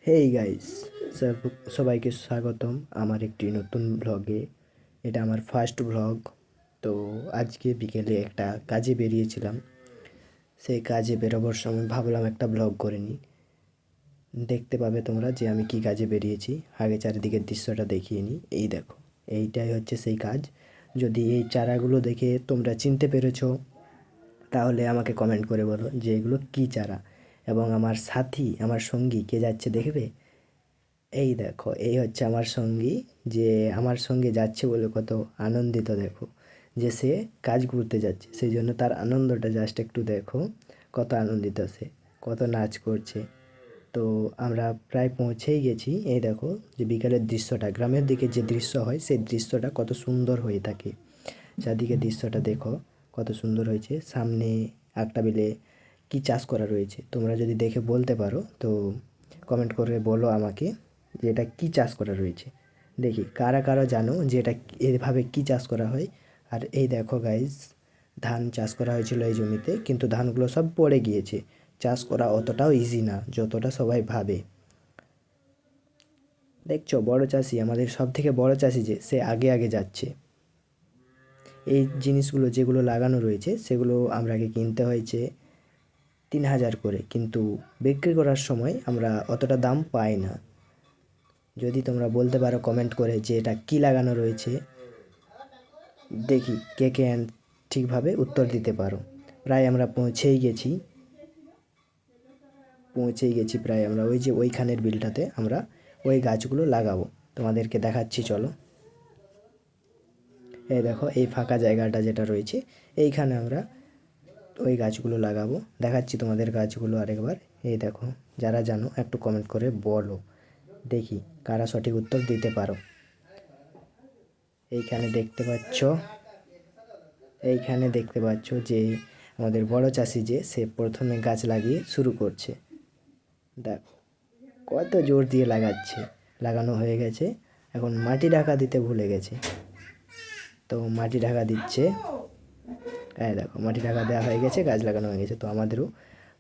Hey guys, সবাইকে স্বাগতম আমার একটি নতুন ব্লগে। এটা আমার ফার্স্ট ব্লগ। তো আজকে বিকেলে একটা কাজে বেরিয়েছিলাম। সেই কাজে বেরোবার সময় ভাবলাম একটা ব্লগ করে নিই। দেখতে পাবে তোমরা যে আমি কি কাজে বেরিয়েছি। আগে চারিদিকের দৃশ্যটা দেখিয়ে নিই। এই দেখো, এইটাই হচ্ছে সেই কাজ। যদি এই চারাগুলো দেখে তোমরা চিনতে পেরেছো তাহলে আমাকে কমেন্ট করে বলো যে এগুলো কী চারা, এবং আমার সাথী আমার সঙ্গী কে যাচ্ছে দেখবে। এই দেখো, এই হচ্ছে আমার সঙ্গী, যে আমার সঙ্গে যাচ্ছে বলে কত আনন্দিত। দেখো যে সে কাজ করতে যাচ্ছে, সেই জন্য তার আনন্দটা জাস্ট একটু দেখো। কত আনন্দিত সে, কত নাচ করছে। তো আমরা প্রায় পৌঁছেই গেছি। এই দেখো যে বিকালের দৃশ্যটা, গ্রামের দিকে যে দৃশ্য হয় সেই দৃশ্যটা কত সুন্দর হয়ে থাকে। চারদিকে দৃশ্যটা দেখো কত সুন্দর হয়েছে। সামনে একটা বিলে কি চাষ করা রয়েছে, তোমরা যদি দেখে বলতে পারো তো কমেন্ট করে বলো আমাকে যে এটা কী চাষ করা রয়েছে। দেখি কারা কারা জানো যে এটা এভাবে কী চাষ করা হয়। আর এই দেখো গাইজ, ধান চাষ করা হয়েছিল এই জমিতে, কিন্তু ধানগুলো সব পড়ে গিয়েছে। চাষ করা অতটাও ইজি না যতটা সবাই ভাবে। দেখছো বড় চাষি, আমাদের সব থেকে বড় চাষি যে, সে আগে আগে যাচ্ছে। এই জিনিসগুলো যেগুলো লাগানো রয়েছে সেগুলো আমরাকে কিনতে হয়েছে 3,000 করে, কিন্তু বিক্রি করার সময় আমরা অতটা দাম পাই না। যদি তোমরা বলতে পারো কমেন্ট করে যে এটা কী লাগানো রয়েছে, দেখি কে কে ঠিকভাবে উত্তর দিতে পারো। প্রায় আমরা পৌঁছেই গেছি প্রায়। আমরা ওই যে ওইখানের বিলটাতে আমরা ওই গাছগুলো লাগাবো, তোমাদেরকে দেখাচ্ছি চলো। এই দেখো এই ফাঁকা জায়গাটা যেটা রয়েছে, এইখানে আমরা ওই গাছগুলো লাগাবো। দেখাচ্ছি তোমাদের গাছগুলো আরেকবার। এই দেখো, যারা জানো একটু কমেন্ট করে বলো, দেখি কারা সঠিক উত্তর দিতে পারো। এইখানে দেখতে পাচ্ছ যে আমাদের বড় চাষি যে সে প্রথমে গাছ লাগিয়ে শুরু করছে। দেখো কত জোর দিয়ে লাগাচ্ছে। লাগানো হয়ে গেছে, এখন মাটি ঢাকা দিতে ভুলে গেছে, তো মাটি ঢাকা দিচ্ছে। এই দেখো মাটি ঢাকা দেওয়া হয়ে গেছে, গাছ লাগানো হয়ে গেছে। তো আমাদেরও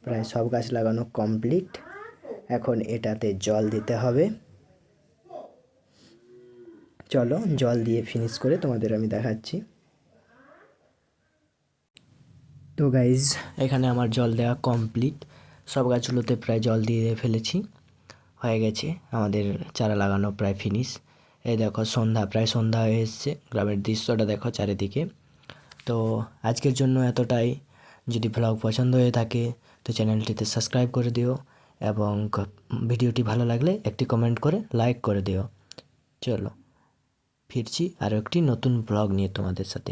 প্রায় সব গাছ লাগানো কমপ্লিট। এখন এটাতে জল দিতে হবে। চলো জল দিয়ে ফিনিশ করে তোমাদের আমি দেখাচ্ছি। তো গাইজ, এখানে আমার জল দেওয়া কমপ্লিট। সব গাছগুলোতে প্রায় জল দিয়ে ফেলেছি, হয়ে গেছে আমাদের চারা লাগানো প্রায় ফিনিশ। এই দেখো প্রায় সন্ধ্যা হয়ে এসছে। গ্রামের দৃশ্যটা দেখো চারিদিকে। তো আজকের জন্য এতটাই। যদি ব্লগ পছন্দ হয়ে থাকে তো চ্যানেলটিতে সাবস্ক্রাইব করে দিও, এবং ভিডিওটি ভালো লাগলে একটি কমেন্ট করে লাইক করে দিও। চলো ফিরছি আরও একটি নতুন ব্লগ নিয়ে তোমাদের সাথে।